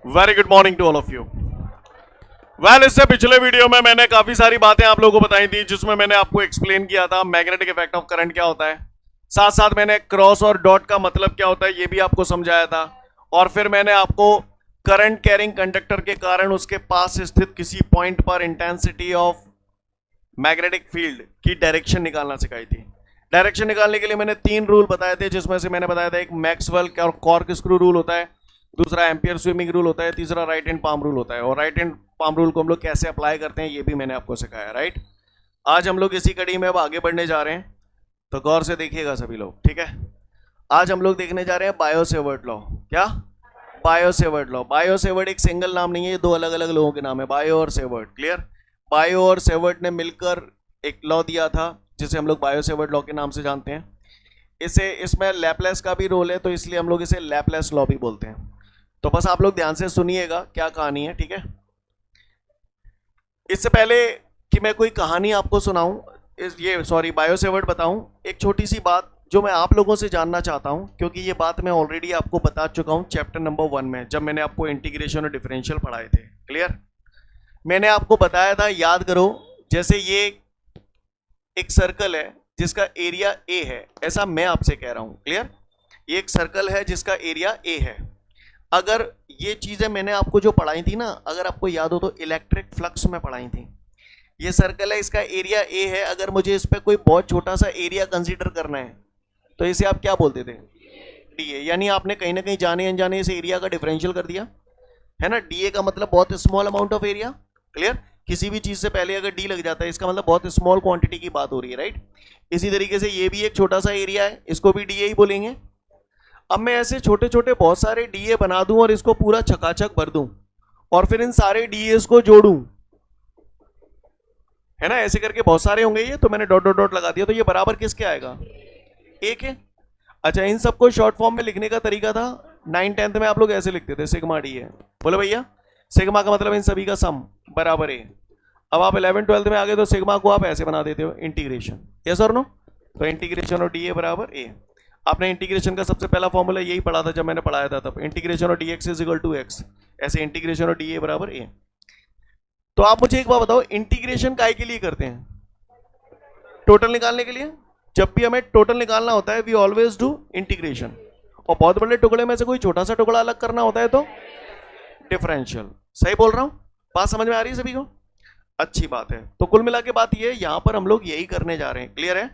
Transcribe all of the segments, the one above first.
Very good morning to all of you. Well, इससे पिछले video में मैंने काफी सारी बातें आप लोगों को बताई थी, जिसमें मैंने आपको एक्सप्लेन किया था मैग्नेटिक इफेक्ट ऑफ करंट क्या होता है। साथ साथ मैंने क्रॉस और डॉट का मतलब क्या होता है ये भी आपको समझाया था। और फिर मैंने आपको करंट कैरिंग कंडक्टर के कारण उसके पास स्थित किसी पॉइंट पर इंटेंसिटी ऑफ मैग्नेटिक फील्ड की डायरेक्शन निकालना सिखाई थी। डायरेक्शन निकालने के लिए मैंने 3 रूल बताए थे, जिसमें से मैंने बताया था एक मैक्सवेल और कॉर्कस्क्रू रूल होता है, दूसरा एम्पियर स्विमिंग रूल होता है, तीसरा राइट हैंड पाम रूल होता है। और राइट हैंड पाम रूल को हम लोग कैसे अप्लाई करते हैं ये भी मैंने आपको सिखाया, राइट। आज हम लोग इसी कड़ी में अब आगे बढ़ने जा रहे हैं, तो गौर से देखिएगा सभी लोग, ठीक है। आज हम लोग देखने जा रहे हैं बायो सेवर्ट लॉ। क्या? Bio Savart law. Bio Savart एक सिंगल नाम नहीं है, ये 2 अलग अलग लोगों के नाम है, बायो और सेवर्ट। क्लियर? बायो और सेवर्ट ने मिलकर एक लॉ दिया था जिसे हम लोग बायो सेवर्ट लॉ के नाम से जानते हैं। इसमें लैपलेस का भी रोल है, तो इसलिए हम लोग इसे लैपलेस लॉ भी बोलते हैं। तो बस आप लोग ध्यान से सुनिएगा क्या कहानी है, ठीक है। इससे पहले कि मैं कोई कहानी आपको सुनाऊं, बायो सेवर्ट बताऊं, एक छोटी सी बात जो मैं आप लोगों से जानना चाहता हूं, क्योंकि ये बात मैं ऑलरेडी आपको बता चुका हूं चैप्टर नंबर 1 में, जब मैंने आपको इंटीग्रेशन और डिफरेंशियल पढ़ाए थे। क्लियर? मैंने आपको बताया था, याद करो, जैसे ये एक सर्कल है जिसका एरिया ए है, ऐसा मैं आपसे कह रहा हूं। क्लियर? ये एक सर्कल है जिसका एरिया ए है। अगर ये चीजें मैंने आपको जो पढ़ाई थी ना, अगर आपको याद हो तो इलेक्ट्रिक फ्लक्स में पढ़ाई थी। ये सर्कल है, इसका एरिया ए है, अगर मुझे इस पर कोई बहुत छोटा सा एरिया कंसीडर करना है तो इसे आप क्या बोलते थे? D A. यानी आपने कहीं ना कहीं जाने अनजाने इस एरिया का डिफरेंशियल कर दिया है ना। डी ए का मतलब बहुत small amount of area. Clear? किसी भी चीज से पहले अगर डी लग जाता है इसका मतलब बहुत स्मॉल क्वांटिटी की बात हो रही है, राइट। इसी तरीके से ये भी एक छोटा सा एरिया है, इसको भी डी ए ही बोलेंगे। अब मैं ऐसे छोटे छोटे बहुत सारे डीए बना दूं और इसको पूरा चकाचक भर दूं और फिर इन सारे डीएस को जोड़ूं, है ना, ऐसे करके बहुत सारे होंगे ये, तो मैंने डॉट डॉट डॉट लगा दिया, तो ये बराबर किसके आएगा? एक है। अच्छा, इन सबको शॉर्ट फॉर्म में लिखने का तरीका था 9th-10th में आप लोग ऐसे लिखते थे, सिग्मा डी है। बोलो भैया, सिग्मा का मतलब इन सभी का सम बराबर है। अब आप 11th-12th में आ गए तो सिग्मा को आप ऐसे बना देते हो, इंटीग्रेशन। यस और नो? तो इंटीग्रेशन और डी ए बराबर ए। आपने इंटीग्रेशन का सबसे पहला फॉर्मूला यही पढ़ा था जब मैंने पढ़ाया था, तब इंटीग्रेशन और dx is equal to x, ऐसे इंटीग्रेशन और dA बराबर a। तो आप मुझे एक बात बताओ, इंटीग्रेशन काय के लिए करते हैं? टोटल निकालने के लिए। जब भी हमें टोटल निकालना होता है वी ऑलवेज डू इंटीग्रेशन, और बहुत बड़े टुकड़े में से कोई छोटा सा टुकड़ा अलग करना होता है तो डिफरेंशियल। सही बोल रहा हूं? बात समझ में आ रही है सभी को? अच्छी बात है। तो कुल मिला के बात ये, यहां पर हम लोग यही करने जा रहे हैं। क्लियर है?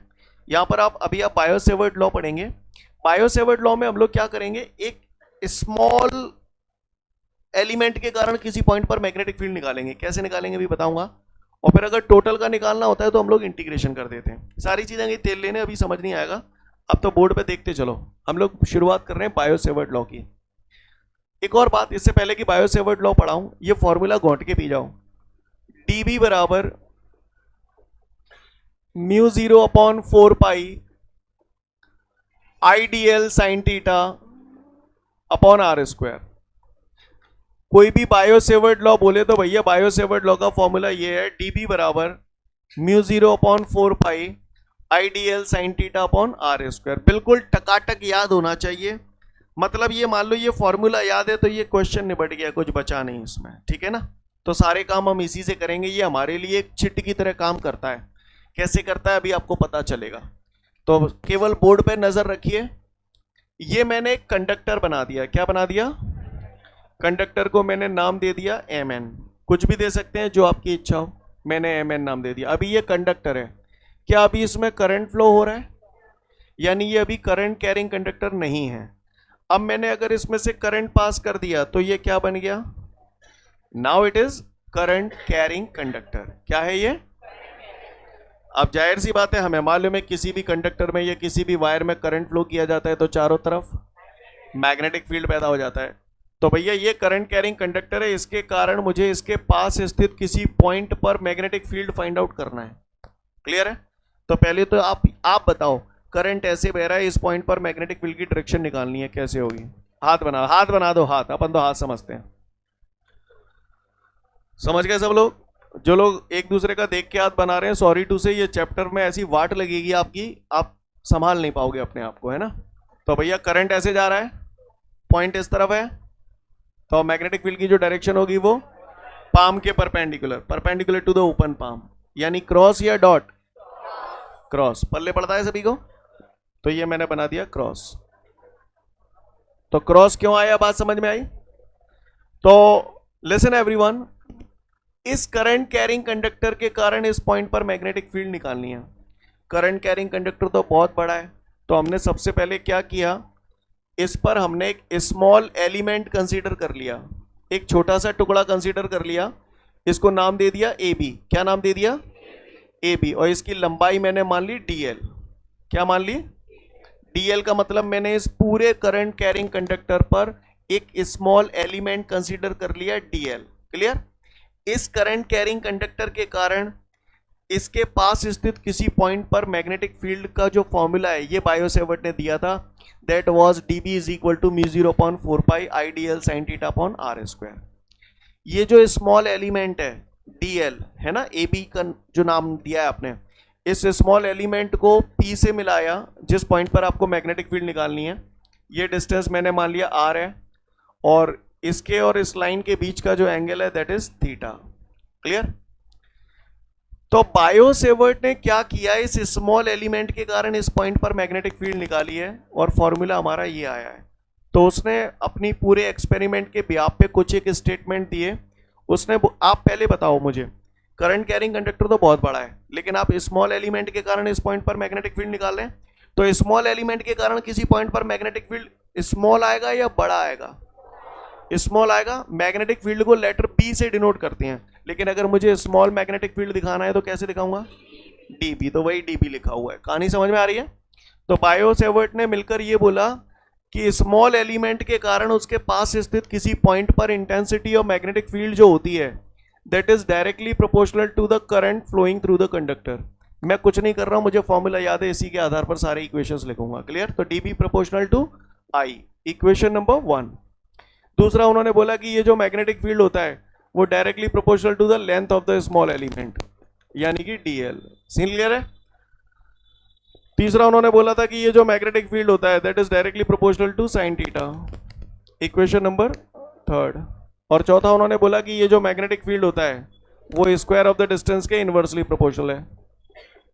यहां पर आप बायो सेवर्ट लॉ पढ़ेंगे। बायो सेवर्ट लॉ में हम लोग क्या करेंगे, एक स्मॉल एलिमेंट के कारण किसी पॉइंट पर मैग्नेटिक फील्ड निकालेंगे। कैसे निकालेंगे भी बताऊंगा। और फिर अगर टोटल का निकालना होता है तो हम लोग इंटीग्रेशन कर देते हैं। सारी चीजें तेल लेने अभी समझ नहीं आएगा, अब तो बोर्ड पे देखते चलो। हम लोग शुरुआत कर रहे हैं बायो सेवर्ट लॉ की। एक और बात, इससे पहले कि बायो सेवर्ट लॉ पढ़ाऊं, ये फॉर्मूला घोंट के पी जाओ। डीबी बराबर mu 0 upon 4 pi IDL sine theta upon R square. कोई भी बायो सेवर्ट लॉ बोले तो भैया बायो सेवर्ट लॉ का फॉर्मूला ये है, डीबी बराबर mu 0 upon 4 pi IDL sine theta upon R square. बिल्कुल टकाटक याद होना चाहिए। मतलब ये मान लो ये फॉर्मूला याद है तो ये क्वेश्चन निपट गया, कुछ बचा नहीं इसमें, ठीक है ना। तो सारे काम हम इसी से करेंगे, ये हमारे लिए एक चिट की तरह काम करता है। कैसे करता है अभी आपको पता चलेगा, तो केवल बोर्ड पे नजर रखिए। ये मैंने एक कंडक्टर बना दिया। क्या बना दिया? कंडक्टर को मैंने नाम दे दिया mn। कुछ भी दे सकते हैं जो आपकी इच्छा हो, मैंने mn नाम दे दिया। अभी ये कंडक्टर है, क्या अभी इसमें करंट फ्लो हो रहा है? यानी ये अभी करंट कैरिंग कंडक्टर नहीं है। अब मैंने अगर इसमें से करंट पास कर दिया तो ये क्या बन गया? Now it is current carrying conductor. क्या है ये? अब जाहिर सी बात है, हमें मालूम है किसी भी कंडक्टर में या किसी भी वायर में करंट फ्लो किया जाता है तो चारों तरफ मैग्नेटिक फील्ड पैदा हो जाता है। तो भैया ये करंट कैरिंग कंडक्टर है, इसके कारण मुझे इसके पास स्थित किसी पॉइंट पर मैग्नेटिक फील्ड फाइंड आउट करना है। क्लियर है? तो पहले तो आप बताओ, करंट ऐसे बह रहा है, इस पॉइंट पर मैग्नेटिक फील्ड की डायरेक्शन निकालनी है, कैसे होगी? हाथ बना दो, हाथ, अपन तो हाथ समझते हैं। समझ गए सब लोग? जो लोग एक दूसरे का देख के हाथ बना रहे हैं, सॉरी टू से, ये चैप्टर में ऐसी वाट लगेगी आपकी, आप संभाल नहीं पाओगे अपने आप को, है ना। तो भैया करंट ऐसे जा रहा है, पॉइंट इस तरफ है, तो मैग्नेटिक फील्ड की जो डायरेक्शन होगी वो पाम के perpendicular to the open palm, यानी क्रॉस या डॉट, क्रॉस। पल्ले पड़ता है सभी को, तो ये मैंने बना दिया क्रॉस। तो क्रॉस क्यों आया, बात समझ में आई? तो लिसन एवरीवन, इस करंट कैरिंग कंडक्टर के कारण इस पॉइंट पर मैग्नेटिक फील्ड निकालनी है। करंट कैरिंग कंडक्टर तो बहुत बड़ा है, तो हमने सबसे पहले क्या किया, इस पर हमने एक स्मॉल एलिमेंट कंसीडर कर लिया, एक छोटा सा टुकड़ा कंसीडर कर लिया, इसको नाम दे दिया ए बी। क्या नाम दे दिया? A B. और इसकी लंबाई मैंने मान ली DL। क्या मान ली? DL का मतलब मैंने इस पूरे करंट कैरिंग कंडक्टर पर एक स्मॉल एलिमेंट कंसीडर कर लिया DL। क्लियर? इस करंट कैरिंग कंडक्टर के कारण इसके पास स्थित किसी पॉइंट पर मैग्नेटिक फील्ड का जो फॉर्मूला है ये बायो सेवर्ट ने दिया था, that was dB is equal to μ0/4π IDL sin theta upon r²। ये जो स्मॉल एलिमेंट है DL है ना, AB का जो नाम दिया है आपने, इस स्मॉल एलिमेंट को P से मिलाया जिस पॉइंट पर आपको मैग्नेटिक फील्ड निकालनी है। ये डिस्टेंस मैंने मान लिया R है, और इसके और इस लाइन के बीच का जो एंगल है दैट इज थीटा। क्लियर? तो बायो सेवर्ट ने क्या किया, इस स्मॉल एलिमेंट के कारण इस पॉइंट पर मैग्नेटिक फील्ड निकाली है और फॉर्मूला हमारा ये आया है। तो उसने अपनी पूरे एक्सपेरिमेंट के ब्याप पे कुछ एक स्टेटमेंट दिए। उसने, आप पहले बताओ मुझे, करंट कैरिंग कंडक्टर तो बहुत बड़ा है, लेकिन आप स्मॉल एलिमेंट के कारण इस पॉइंट पर मैग्नेटिक फील्ड निकाल रहे हैं, तो स्मॉल एलिमेंट के कारण किसी पॉइंट पर मैग्नेटिक फील्ड स्मॉल आएगा या बड़ा आएगा? स्मॉल आएगा। मैग्नेटिक फील्ड को लेटर P से डिनोट करते हैं, लेकिन अगर मुझे स्मॉल मैग्नेटिक फील्ड दिखाना है तो कैसे दिखाऊंगा? DB। तो वही DB लिखा हुआ है। कहानी समझ में आ रही है? तो बायो सेवर्ट ने मिलकर ये बोला कि स्मॉल एलिमेंट के कारण उसके पास स्थित किसी पॉइंट पर इंटेंसिटी ऑफ मैग्नेटिक फील्ड जो होती है that is directly proportional to the current flowing through the conductor. मैं कुछ नहीं कर रहा हूं, मुझे फॉर्मूला याद है, इसी के आधार पर सारे इक्वेशंस लिखूंगा। क्लियर? तो DB proportional to I, equation number 1। दूसरा उन्होंने बोला कि ये जो मैग्नेटिक फील्ड होता है वो directly proportional to the length of the small element, यानी कि DL। सीन क्लियर है? तीसरा उन्होंने बोला था कि ये जो मैग्नेटिक फील्ड होता है that is directly proportional to sine theta, equation number 3। और चौथा उन्होंने बोला कि ये जो मैग्नेटिक फील्ड होता है वो स्क्वायर ऑफ द डिस्टेंस के इनवर्सली प्रोपोर्शनल है।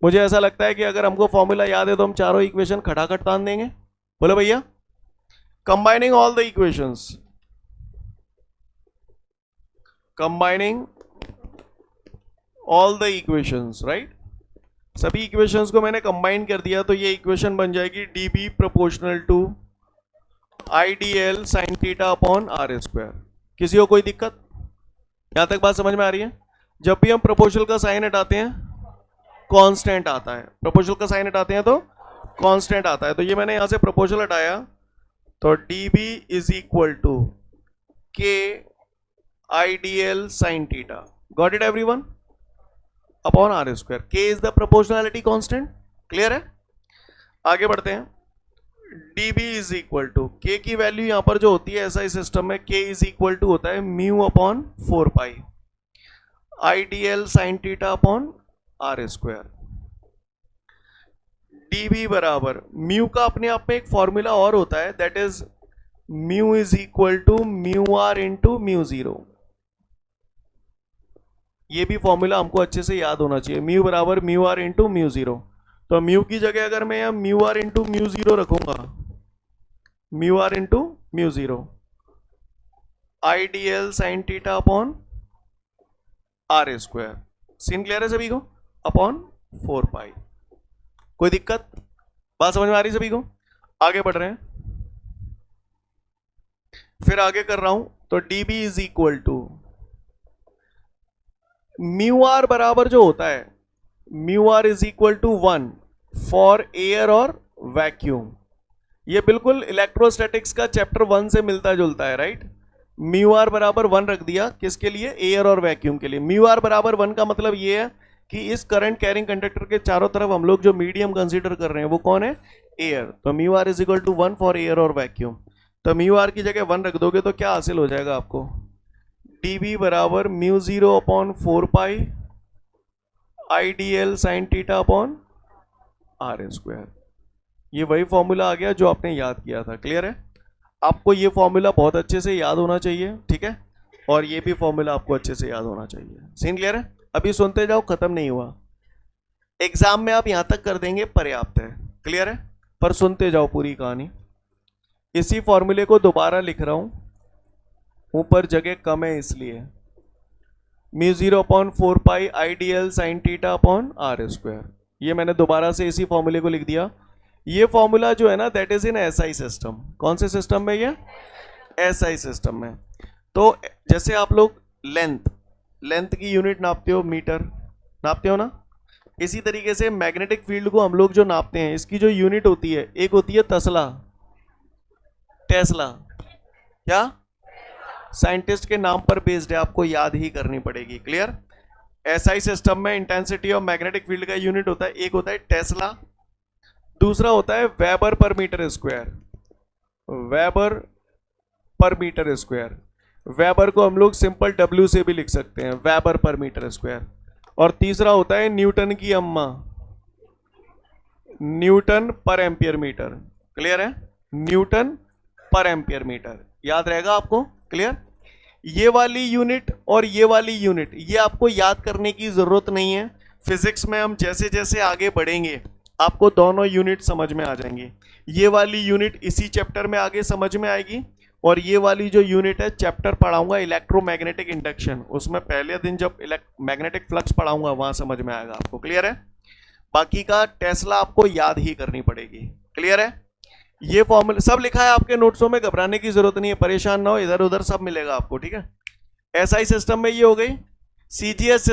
मुझे ऐसा लगता है कि अगर हमको फॉर्मूला याद है तो हम चारों इक्वेशन खटाखट तान देंगे। बोलो भैया, combining all the equations, combining all the equations, right? सभी इक्वेशंस को मैंने कंबाइन कर दिया, तो ये इक्वेशन बन जाएगी DB proportional to IDL sin theta upon r²। किसी को कोई दिक्कत? यहां तक बात समझ में आ रही है? जब भी हम प्रोपोर्शनल का साइन हटाते हैं कांस्टेंट आता है, प्रोपोर्शनल का साइन हटाते हैं तो कांस्टेंट आता है। तो ये मैंने यहां से प्रोपोर्शनल हटाया, तो DB is equal to K IDL sin theta, got it everyone, upon r²। K is the proportionality constant. Clear है? आगे बढ़ते हैं। DB is equal to, K की वैल्यू यहां पर जो होती है ऐसा इस सिस्टम में, K इज इक्वल टू होता है mu upon 4π IDL sin theta upon r²। DB बराबर म्यू का अपने आप में एक फॉर्मूला और होता है, that is mu is equal to mu r into μ0। ये भी फॉर्मूला हमको अच्छे से याद होना चाहिए, म्यू बराबर म्यू आर इंटू μ0। तो म्यू की जगह अगर मैं यहाँ म्यू आर इंटू μ0 रखूंगा, mu r into μ0, IDL sin theta upon r²। Scene clear है सभी को? अपॉन 4π। कोई दिक्कत? बात समझ में आ रही सभी को? आगे बढ़ रहे हैं, फिर आगे कर रहा हूं। तो DB is equal to mu R बराबर जो होता है, mu R is equal to 1 for air और वैक्यूम। ये बिल्कुल इलेक्ट्रोस्टैटिक्स का चैप्टर 1 से मिलता जुलता है, राइट? म्यू आर बराबर 1 रख दिया, किसके लिए? एयर और वैक्यूम के लिए। म्यू आर बराबर 1 का मतलब ये है कि इस करंट कैरिंग कंडक्टर के चारों तरफ हम लोग जो मीडियम कंसीडर कर रहे हैं वो कौन है? एयर। तो mu R is equal to 1 for air और वैक्यूम। तो म्यू आर की जगह 1 रख दोगे तो क्या हासिल हो जाएगा आपको? DB बराबर μ0 upon 4π IDL sin theta upon r²। ये वही फॉर्मूला आ गया जो आपने याद किया था। क्लियर है? आपको ये फॉर्मूला बहुत अच्छे से याद होना चाहिए, ठीक है, और ये भी फॉर्मूला आपको अच्छे से याद होना चाहिए। सीन क्लियर है? अभी सुनते जाओ, खत्म नहीं हुआ। एग्जाम में आप यहां तक कर देंगे पर्याप्त है, क्लियर है, पर सुनते जाओ पूरी कहानी। इसी फॉर्मूले को दोबारा लिख रहा हूं, ऊपर जगह कम है इसलिए। Mu 0/4 I D L sine theta upon R square, ये मैंने दोबारा से इसी फॉर्मूले को लिख दिया। ये फॉर्मूला जो है ना, that is in SI system. कौन से सिस्टम में? ये एसआई सिस्टम में। तो जैसे आप लोग लेंथ की यूनिट नापते हो, मीटर नापते हो ना, इसी तरीके से मैग्नेटिक फील्ड को हम लोग जो नापते हैं, इसकी जो यूनिट होती है, एक होती है टेस्ला। क्या? साइंटिस्ट के नाम पर बेस्ड है, आपको याद ही करनी पड़ेगी, क्लियर। एसआई सिस्टम में इंटेंसिटी ऑफ मैग्नेटिक फील्ड का यूनिट होता है, एक होता है टेस्ला, दूसरा होता है weber per metre square. Weber per metre square, weber को हम लोग सिंपल डब्ल्यू से भी लिख सकते हैं, वेबर पर मीटर स्क्वायर। और तीसरा होता है न्यूटन की अम्मा, Newton per ampere metre, clear है, न्यूटन पर एम्पियर मीटर, याद रहेगा आपको, क्लियर। ये वाली यूनिट और ये वाली यूनिट, ये आपको याद करने की जरूरत नहीं है। फिजिक्स में हम जैसे जैसे आगे बढ़ेंगे आपको दोनों यूनिट समझ में आ जाएंगी। ये वाली यूनिट इसी चैप्टर में आगे समझ में आएगी, और ये वाली जो यूनिट है, चैप्टर पढ़ाऊंगा इलेक्ट्रोमैग्नेटिक इंडक्शन, उसमें पहले दिन जब मैग्नेटिक फ्लक्स पढ़ाऊंगा वहां समझ में आएगा आपको, क्लियर है। बाकी का टेस्ला आपको याद ही करनी पड़ेगी, क्लियर है। ये फॉर्मूला सब लिखा है आपके नोट्सों में, घबराने की जरूरत नहीं है, परेशान ना हो, इधर उधर सब मिलेगा आपको, ठीक है। एसआई सिस्टम में ये हो गई। सीजीएस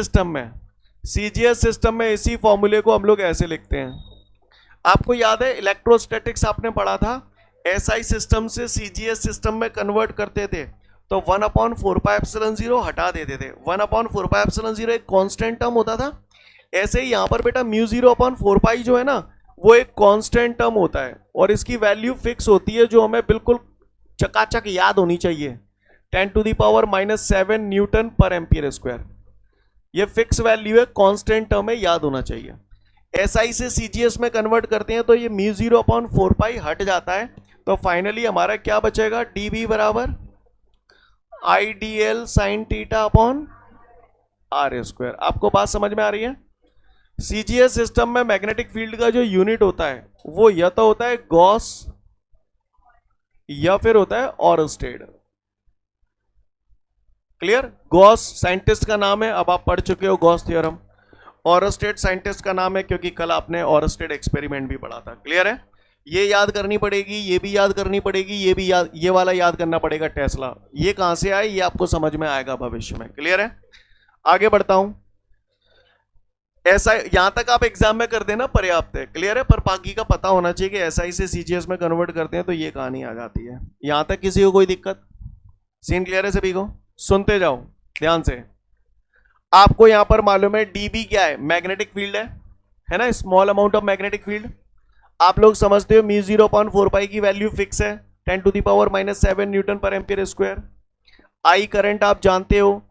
सिस्टम में इसी फॉर्मूले को हम लोग ऐसे लिखते हैं। आपको याद है इलेक्ट्रोस्टैटिक्स आपने पढ़ा था, एसआई सिस्टम से सीजीएस सिस्टम में कन्वर्ट करते थे तो 1/4πε0 हटा देते थे। 1/4πε0 एक कांस्टेंट टर्म होता था। ऐसे ही यहां पर बेटा म्यू 0/4π जो है ना, वो एक कांस्टेंट टर्म होता है, और इसकी वैल्यू फिक्स होती है, जो हमें बिल्कुल चकाचक याद होनी चाहिए, 10⁻⁻7 न्यूटन पर एम्पियर स्क्वायर। ये फिक्स वैल्यू है, कांस्टेंट टर्म है, याद होना चाहिए। एसआई से सीजीएस में कन्वर्ट करते हैं तो ये म्यू 0/4π हट जाता है, तो फाइनली हमारा क्या बचेगा, डीबी बराबर I D L sine theta upon R square. आपको बात समझ में आ रही है? सीजीएस सिस्टम में मैग्नेटिक फील्ड का जो यूनिट होता है वो या तो होता है गॉस या फिर होता है ऑरस्टेड, क्लियर। गॉस साइंटिस्ट का नाम है, अब आप पढ़ चुके हो गॉस थ्योरम। ऑरस्टेड साइंटिस्ट का नाम है क्योंकि कल आपने ऑरस्टेड एक्सपेरिमेंट भी पढ़ा था, क्लियर है। ये याद करनी पड़ेगी, ये भी याद करनी पड़ेगी, ये भी याद, ये वाला याद करना पड़ेगा टेस्ला। ये कहां से आए ये आपको समझ में आएगा भविष्य में, क्लियर है। आगे बढ़ता हूं। ऐसा यहां तक आप एग्जाम में कर देना पर्याप्त है, क्लियर है, पर बाकी का पता होना चाहिए कि एसआई से सीजीएस में कन्वर्ट करते हैं तो ये कहानी आ जाती है। यहां तक किसी को कोई दिक्कत? सीन क्लियर है सभी को? सुनते जाओ ध्यान से। आपको यहां पर मालूम है डीबी क्या है, मैग्नेटिक फील्ड है ना, small amount of magnetic field. आप लोग समझते हो म्यू 0/4π की वैल्यू फिक्स है, 10⁻⁻7 newton per ampere square. I current आप जानते हो,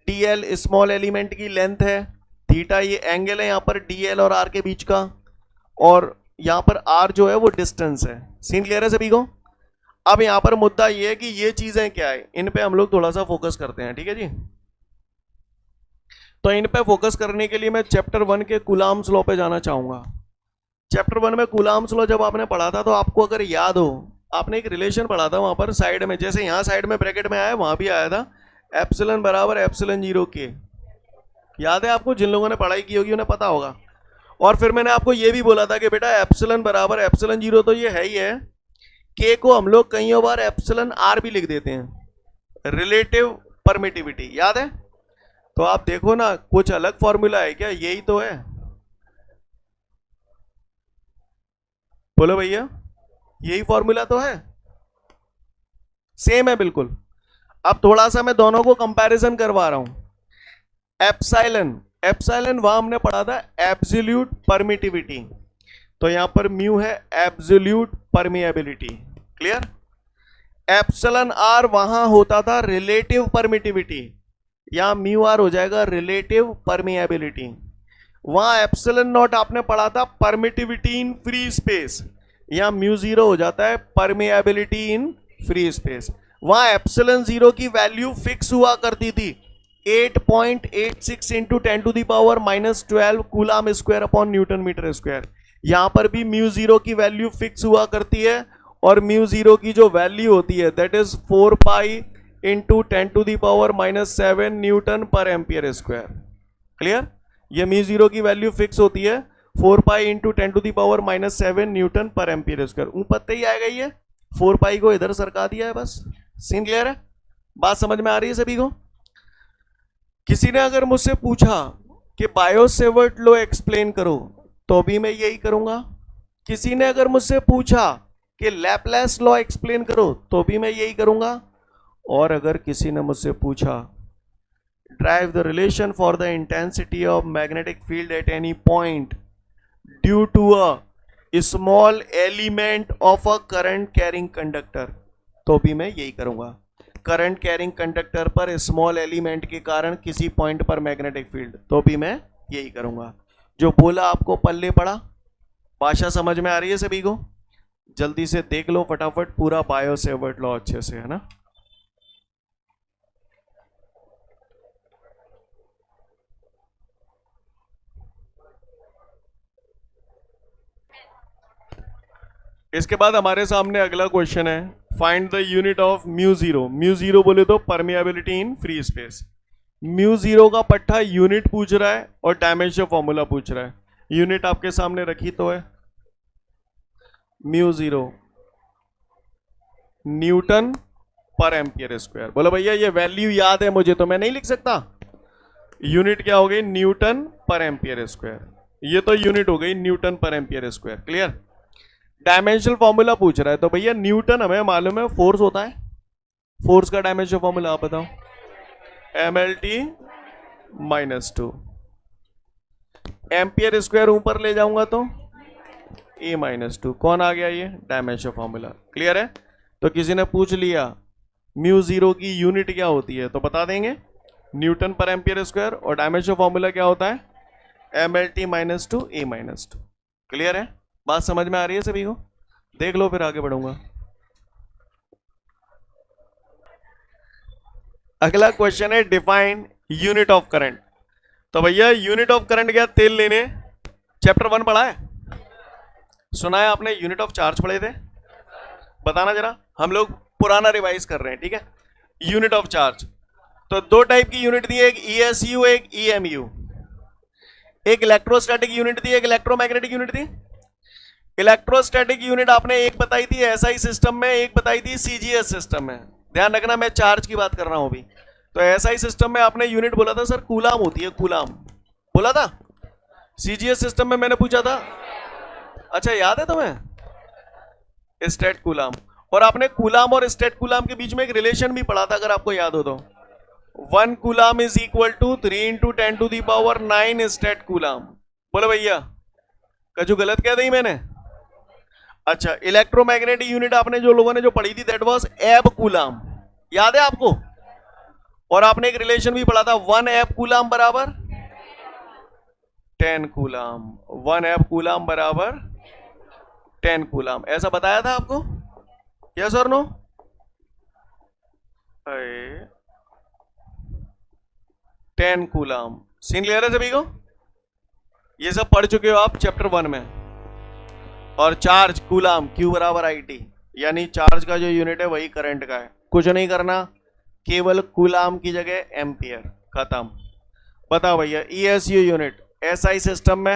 डीएल स्मॉल एलिमेंट की लेंथ है, थीटा ये एंगल है यहां पर डीएल और आर के बीच का, और यहां पर आर जो है वो डिस्टेंस है। सीन क्लियर है सभी को? अब यहां पर मुद्दा ये है कि ये चीजें क्या है, इन पे हम लोग थोड़ा सा फोकस करते हैं, ठीक है जी। तो इन पे फोकस करने के लिए मैं चैप्टर 1 के कूलाम्स लॉ पे जाना चाहूंगा। चैप्टर 1 में कूलाम्स लॉ जब आपने पढ़ा था तो आपको अगर याद हो, आपने एक रिलेशन पढ़ा था वहां पर साइड में, जैसे यहां साइड में ब्रैकेट में आया वहां भी आया था, एप्सिलॉन बराबर एप्सिलॉन 0 के। याद है आपको? जिन लोगों ने पढ़ाई की होगी उन्हें पता होगा। और फिर मैंने आपको यह भी बोला था कि बेटा एप्सिलॉन बराबर एप्सिलॉन 0 तो ये है ही है, के को हम लोग कई बार एप्सिलॉन आर भी लिख देते हैं, रिलेटिव परमिटिविटी, याद है? तो आप देखो ना, कुछ अलग फॉर्मूला है क्या? यही तो है, बोलो भैया, यही फॉर्मूला तो है, सेम है बिल्कुल। अब थोड़ा सा मैं दोनों को कंपैरिजन करवा रहा हूं। एप्सिलॉन वहां हमने पढ़ा था एब्सोल्यूट परमिटिविटी, तो यहां पर म्यू है absolute permeability, clear. Epsilon R वहां होता था रिलेटिव परमिटिविटी, यहां म्यू आर हो जाएगा रिलेटिव परमिएबिलिटी। वहां एप्सिलॉन नॉट आपने पढ़ा था परमिटिविटी इन फ्री स्पेस, यहां म्यू 0 हो जाता है परमिएबिलिटी इन फ्री स्पेस, वहां एप्सिलॉन जीरो की वैल्यू फिक्स हुआ करती थी 8.86 into 10⁻⁻12 coulomb square upon newton metre square. यहां पर भी म्यू जीरो की वैल्यू फिक्स हुआ करती है, और म्यू जीरो की जो वैल्यू होती है that is 4 pi into 10⁻⁻7 newton per ampere square. Clear? ये म्यू जीरो की वैल्यू फिक्स होती है 4 pi into 10⁻⁻7 newton per ampere square. ऊपर ही आएगा ये, 4 पाई को इधर सरका दिया है बस। सीन क्लियर है? बात समझ में आ रही है सभी को? किसी ने अगर मुझसे पूछा कि बायो-सेवर्ट लॉ एक्सप्लेन करो, तो भी मैं यही करूंगा। किसी ने अगर मुझसे पूछा कि लैपलेस लॉ एक्सप्लेन करो, तो भी मैं यही करूंगा। और अगर किसी ने मुझसे पूछा derive the relation for the intensity of magnetic field at any point due to a small element of a current carrying conductor, तो भी मैं यही करूंगा। करंट कैरिंग कंडक्टर पर स्मॉल एलिमेंट के कारण किसी पॉइंट पर मैग्नेटिक फील्ड, तो भी मैं यही करूंगा। जो बोला आपको पल्ले पड़ा, भाषा समझ में आ रही है सभी को? जल्दी से देख लो फटाफट पूरा बायो-सेवर्ट लॉ अच्छे से, है ना? इसके बाद हमारे सामने अगला क्वेश्चन है, find the unit of mu zero. Mu zero बोले तो permeability in free space. Mu zero का पट्टा यूनिट पूछ रहा है और डायमेंशन फॉर्मूला पूछ रहा है। यूनिट आपके सामने रखी तो है, mu zero Newton per ampere square. बोलो भैया ये वैल्यू याद है मुझे, तो मैं नहीं लिख सकता। यूनिट क्या हो गई? Newton per ampere square. ये तो यूनिट हो गई Newton per ampere square. Clear? Dimensional formula पूछ रहा है, तो भैया न्यूटन हमें मालूम है फोर्स होता है। फोर्स का डायमेंशन फॉर्मूला आप बताओ। MLT -2, एम्पियर स्क्वायर ऊपर ले जाऊंगा तो A-2। कौन आ गया? ये डायमेंशन फॉर्मूला। क्लियर है? तो किसी ने पूछ लिया म्यू जीरो की यूनिट क्या होती है, तो बता देंगे न्यूटन पर एम्पियर स्क्वायर, और डायमेंशन फॉर्मूला क्या होता है? MLT -2 A-2। क्लियर है? बात समझ में आ रही है सभी को? देख लो फिर आगे बढ़ूंगा। अगला क्वेश्चन है डिफाइन यूनिट ऑफ करंट। तो भैया यूनिट ऑफ करंट क्या? तेल लेने। चैप्टर 1 पढ़ा है? सुना है आपने? यूनिट ऑफ चार्ज पढ़े थे? बताना जरा, हम लोग पुराना रिवाइज कर रहे हैं, ठीक है? यूनिट ऑफ चार्ज, तो दो टाइप की यूनिट दी है, एक ESU एक EMU। एक इलेक्ट्रोस्टैटिक यूनिट दी, एक इलेक्ट्रोमैग्नेटिक यूनिट दी। इलेक्ट्रोस्टैटिक यूनिट आपने एक बताई थी SI सिस्टम में, एक बताई थी CGS सिस्टम में। ध्यान रखना मैं चार्ज की बात कर रहा हूं अभी। तो SI सिस्टम में आपने यूनिट बोला था सर कूलाम होती है, कूलाम बोला था। CGS सिस्टम में मैंने पूछा था, अच्छा याद है तुम्हें? State coulomb. और आपने कूलाम और स्टेट कूलाम के बीच में एक रिलेशन भी पढ़ा था, अगर आपको याद हो तो। 1 coulomb is equal to 3 × 10⁹ state coulomb. बोलो भैया, कजू गलत कह दी मैंने? अच्छा, इलेक्ट्रोमैग्नेटिक यूनिट आपने जो लोगों ने जो पढ़ी थी दैट वाज एब कूलाम, याद है आपको? और आपने एक रिलेशन भी पढ़ा था, 1 एब कूलाम बराबर 10 कूलाम। 1 एब कूलाम बराबर 10 कूलाम, ऐसा बताया था आपको? यस और नो? 10 कूलाम। सीन क्लियर है सभी को? ये सब पढ़ चुके हो आप चैप्टर 1 में। और चार्ज कूलाम, Q बराबर IT, यानी चार्ज का जो यूनिट है वही करंट का है। कुछ नहीं करना, केवल कूलाम की जगह एम्पियर, खत्म। बताओ भैया, ESU यूनिट SI सिस्टम में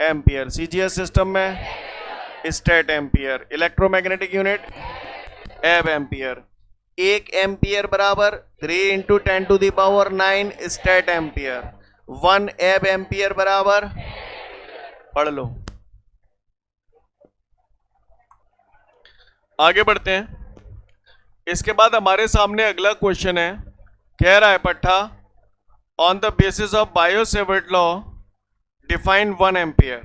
एम्पियर, CGS सिस्टम में स्टेट एम्पियर, इलेक्ट्रोमैग्नेटिक यूनिट एब एम्पियर। 1 एम्पियर बराबर 3 × 10⁹ स्टेट एम्पियर। 1 एब एम्पियर बराबर, पढ़ लो। आगे बढ़ते हैं। इसके बाद हमारे सामने अगला क्वेश्चन है, कह रहा है पट्टा, on the basis of Biot-Savart law define 1 ampere.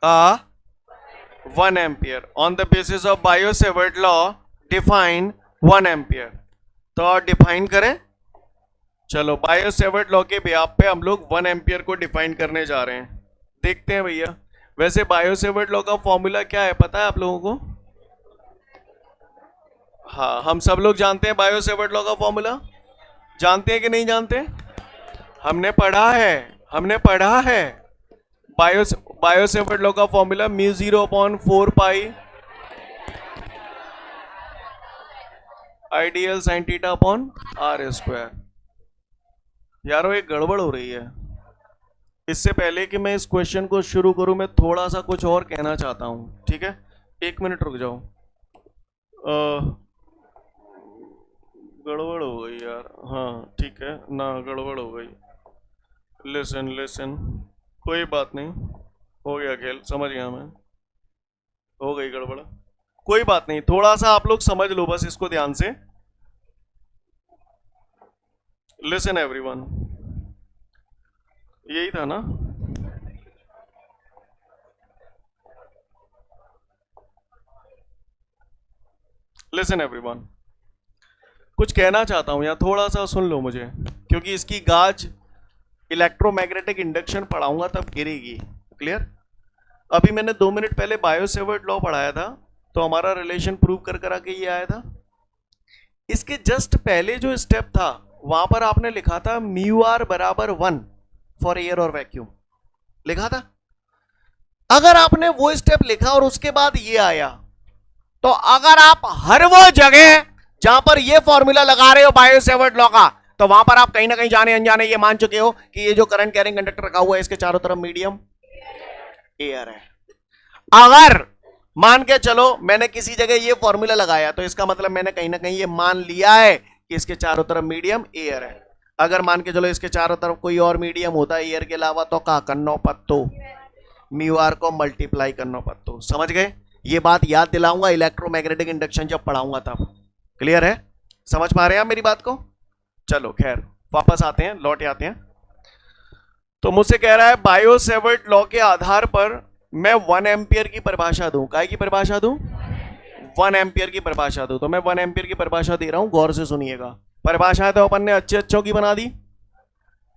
कहा 1 ampere. On the basis of Biot-Savart law define 1 ampere. तो डिफाइन करें, चलो बायो-सेवर्ट लॉ के बेसिस पे हम लोग 1 एम्पियर को डिफाइन करने जा रहे हैं। देखते हैं भैया। वैसे बायो-सेवर्ट लॉ का फॉर्मूला क्या है पता है आप लोगों को? हाँ, हम सब लोग जानते हैं बायो सेवर्ट लॉ का फॉर्मूला, जानते हैं कि नहीं जानते? हमने पढ़ा है, हमने पढ़ा है। बायो सेवर्ट लॉ का formula mu 0/4 pi ideal sine theta upon R square. यारो एक गड़बड़ हो रही है। इससे पहले कि मैं इस क्वेश्चन को शुरू करूं, मैं थोड़ा सा कुछ और कहना चाहता हूं, ठीक है? 1 मिनट रुक जाओ। गड़बड़ हो गई यार। हाँ ठीक है ना, गड़बड़ हो गई। लिसन लिसन, कोई बात नहीं, हो गया खेल, समझ गया मैं, हो गई गड़बड़, कोई बात नहीं। थोड़ा सा आप लोग समझ लो बस इसको ध्यान से। लिसन एवरीवन, यही था ना? लिसन एवरीवन, कुछ कहना चाहता हूं या थोड़ा सा सुन लो मुझे, क्योंकि इसकी गाज इलेक्ट्रोमैग्नेटिक इंडक्शन पढ़ाऊंगा तब गिरेगी। क्लियर? अभी मैंने 2 मिनट पहले बायो सेवर्ट लॉ पढ़ाया था, तो हमारा रिलेशन प्रूव कर करा के ये आया था। इसके जस्ट पहले जो स्टेप था वहां पर आपने लिखा था म्यू आर बराबर 1 फॉर एयर और वैक्यूम, लिखा था। अगर आपने वो स्टेप लिखा और उसके बाद ये आया, तो अगर आप हर वो जगह जहां पर ये फॉर्मूला लगा रहे हो बायो सेवर्ट लॉ का, तो वहां पर आप कहीं ना कहीं जाने अनजाने ये मान चुके हो कि ये जो करंट कैरिंग कंडक्टर रखा हुआ है इसके चारों तरफ मीडियम एयर है। अगर मान के चलो मैंने किसी जगह ये फॉर्मूला लगाया, तो इसका मतलब मैंने कहीं ना कहीं ये मान लिया है कि इसके चारों तरफ मीडियम एयर है। अगर मान के चलो इसके चारों तरफ कोई और मीडियम होता है एयर के अलावा, तो का करनो पत्तो म्यू आर को मल्टीप्लाई करनो पत्तो। समझ गए? ये बात याद दिलाऊंगा इलेक्ट्रोमैग्नेटिक इंडक्शन जब पढ़ाऊंगा तब। क्लियर है? समझ पा रहे हैं आप मेरी बात को? चलो खैर, वापस आते हैं, लौट आते हैं। तो मुझसे कह रहा है बायो सेवर्ट लॉ के आधार पर मैं 1 एम्पियर की परिभाषा दूं। काय की परिभाषा दूं? 1 एम्पियर की परिभाषा दूं। तो मैं 1 एम्पियर की परिभाषा दे रहा हूं, गौर से सुनिएगा। परिभाषाएं तो अपन ने अच्छे अच्छों की बना दी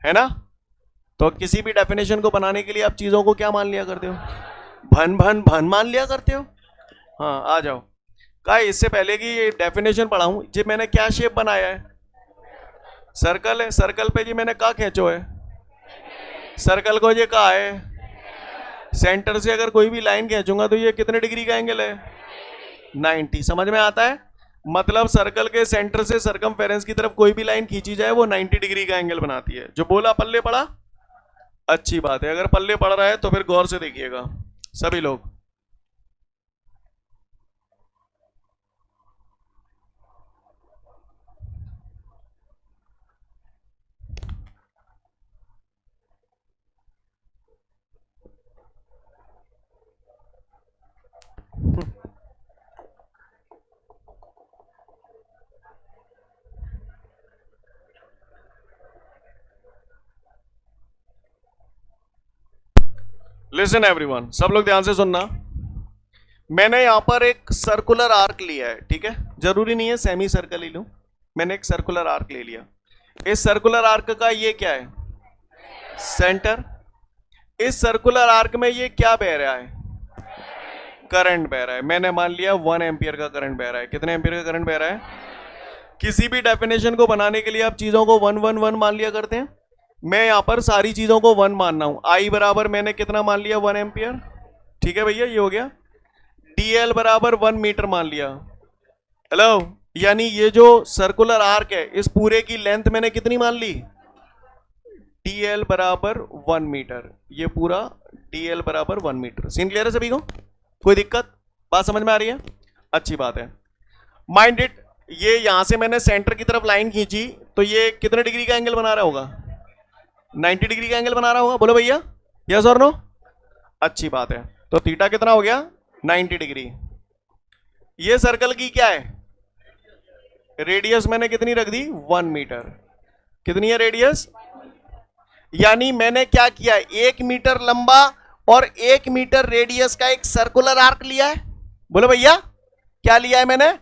है ना? तो किसी भी डेफिनेशन को बनाने के लिए आप चीजों को क्या मान लिया करते हो? भन भन भन मान लिया करते हो। हाँ आ जाओ। का इससे पहले कि ये डेफिनेशन पढ़ाऊं, जी मैंने क्या शेप बनाया है? सर्कल है। सर्कल पे जी मैंने क्या खींचो है? सर्कल को ये कहा है, सेंटर से अगर कोई भी लाइन खींचूंगा तो ये कितने डिग्री का एंगल है? 90। समझ में आता है? मतलब सर्कल के सेंटर से सरकमफेरेंस की तरफ कोई भी लाइन खींची जाए वो 90 डिग्री का एंगल बनाती है। जो बोला पल्ले पड़ा? अच्छी बात है। अगर पल्ले पड़ रहा है तो फिर गौर से देखिएगा सभी लोग। लिसन एवरीवन, सब लोग ध्यान से सुनना। मैंने यहां पर एक सर्कुलर आर्क लिया है, ठीक है? जरूरी नहीं है सेमी सर्कल ही लूं, मैंने एक सर्कुलर आर्क ले लिया। इस सर्कुलर आर्क का ये क्या है? सेंटर। इस सर्कुलर आर्क में ये क्या बह रहा है? करंट बह रहा है। मैंने मान लिया 1 एम्पियर का करंट बह रहा है। कितने एम्पियर का करंट बह रहा है? किसी भी डेफिनेशन को बनाने के लिए आप चीजों को 1 1 1 मान लिया करते हैं। मैं यहां पर सारी चीजों को 1 मानना हूं। आई बराबर मैंने कितना मान लिया? 1 एम्पियर। ठीक है भैया, ये हो गया। डीएल बराबर 1 मीटर मान लिया। हेलो, यानी ये जो सर्कुलर आर्क है इस पूरे की लेंथ मैंने कितनी मान ली? डीएल बराबर 1 मीटर। ये पूरा डीएल बराबर 1 मीटर। सीन क्लियर है सभी को? कोई दिक्कत? बात समझ में आ रही है? अच्छी बात है। माइंड इट, ये यहां से मैंने सेंटर की तरफ लाइन खींची तो ये कितने डिग्री का एंगल बना रहा होगा? 90 डिग्री का एंगल बना रहा होगा। बोलो भैया, यस और नो? अच्छी बात है। तो थीटा कितना हो गया? 90 डिग्री। ये सर्कल की क्या है? रेडियस मैंने कितनी रख दी? 1 मीटर। कितनी है रेडियस? यानी मैंने क्या किया? 1 मीटर लंबा और 1 मीटर रेडियस का एक सर्कुलर आर्क लिया है। बोलो भैया, क्या लिया है मैंने?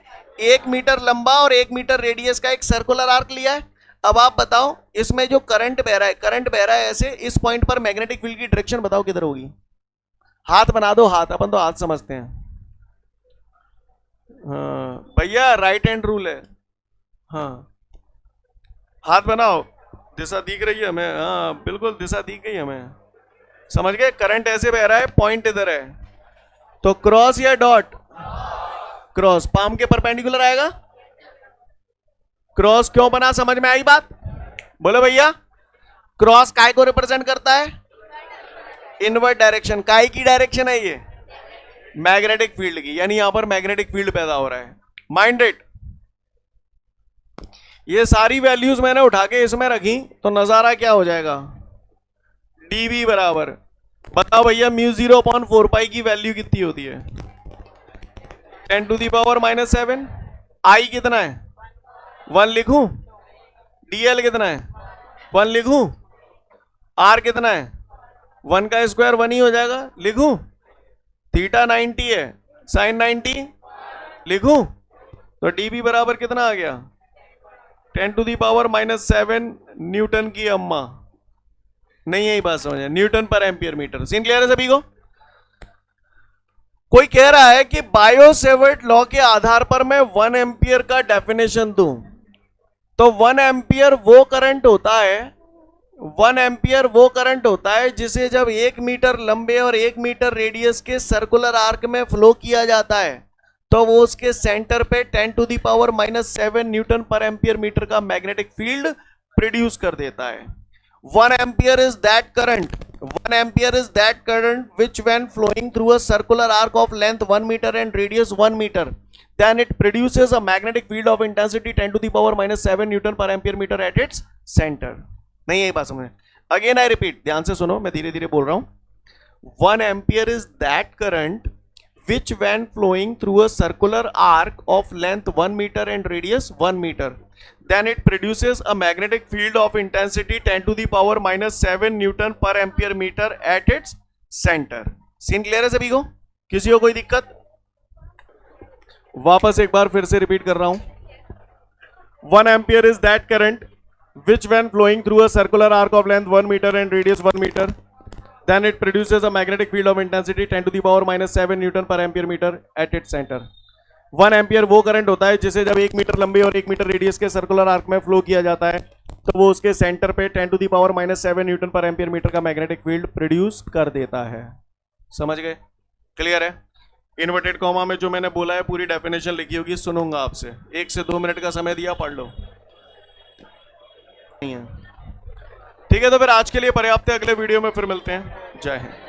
1 मीटर लंबा और 1 मीटर रेडियस का एक सर्कुलर आर्क लिया है। अब आप बताओ, इसमें जो करंट बह रहा है, करंट बह रहा है ऐसे, इस पॉइंट पर मैग्नेटिक फील्ड की डायरेक्शन बताओ किधर होगी? हाथ बना दो, हाथ, अपन तो हाथ समझते हैं। हाँ भैया राइट हैंड रूल है। हाँ हाथ बनाओ, दिशा दिख रही है हमें, हाँ बिल्कुल दिशा दिख गई हमें, समझ गए। करंट ऐसे बह रहा है, पॉइंट इधर है, तो क्रॉस या डॉट, क्रॉस पाम के परपेंडिकुलर आएगा। क्रॉस क्यों बना, समझ में आई बात? बोलो भैया, क्रॉस काय को रिप्रेजेंट करता है? Invert direction. काय की डायरेक्शन है ये? मैग्नेटिक फील्ड की, यानी यहां पर मैग्नेटिक फील्ड पैदा हो रहा है। Mind it. ये सारी वैल्यूज मैंने उठा के इसमें रखी तो नजारा क्या हो जाएगा? डीबी बराबर, बताओ भैया μ0/4 की वैल्यू कितनी होती है? 10⁻⁻7। आई कितना है? 1 लिखूं? डीएल कितना है? 1 लिखूं? आर कितना है? 1 का स्क्वायर 1 ही हो जाएगा, लिखूं? थीटा 90 है, साइन 90 लिखूं? तो डीबी बराबर कितना आ गया? 10⁻⁻7 न्यूटन की अम्मा। नहीं यही बात समझ, Newton per ampere metre. Scene clear है सभी को? कोई कह रहा है कि बायो-सेवर्ट लॉ के आधार पर मैं 1 एम्पियर का डेफिनेशन दूं, तो 1 एम्पियर वो करंट होता है, 1 एम्पियर वो करंट होता है जिसे जब 1 मीटर लंबे और 1 मीटर रेडियस के सर्कुलर आर्क में फ्लो किया जाता है तो वो उसके सेंटर पे 10⁻⁻7 न्यूटन पर एम्पियर मीटर का मैग्नेटिक फील्ड प्रोड्यूस कर देता है। 1 ampere is that current, 1 ampere is that current which when flowing through a circular arc of length 1 meter and radius 1 meter, then it produces a magnetic field of intensity 10⁻⁻7 newton per ampere metre at its center। नहीं यही बात समझ? Again I repeat, ध्यान से सुनो, मैं धीरे धीरे बोल रहा हूं। 1 ampere is that current which when flowing through a circular arc of length 1 meter and radius 1 meter, then it produces a magnetic field of intensity 10⁻⁻7 newton per ampere metre at its center। Scene clear है सभी को? किसी को कोई दिक्कत? वापस एक बार फिर से रिपीट कर रहा हूं। 1 ampere is that current which when flowing through a circular arc of length 1 meter and radius 1 meter, then it produces a magnetic field of intensity 10⁻⁻7 newton per ampere metre at its center। 1 ampere वो current होता है जिसे जब 1 metre लंबे और 1 metre radius के circular arc में flow किया जाता है तो वो उसके सेंटर पे 10⁻⁻7 न्यूटन पर एम्पियर मीटर का मैग्नेटिक फील्ड प्रोड्यूस कर देता है। समझ गए? क्लियर है? इन्वर्टेड कॉमा में जो मैंने बोला है पूरी डेफिनेशन लिखी होगी, सुनूंगा आपसे, 1 से 2 मिनट का समय दिया, पढ़ लो। ठीक है, तो फिर आज के लिए पर्याप्त है, अगले वीडियो में फिर मिलते हैं। जय हिंद।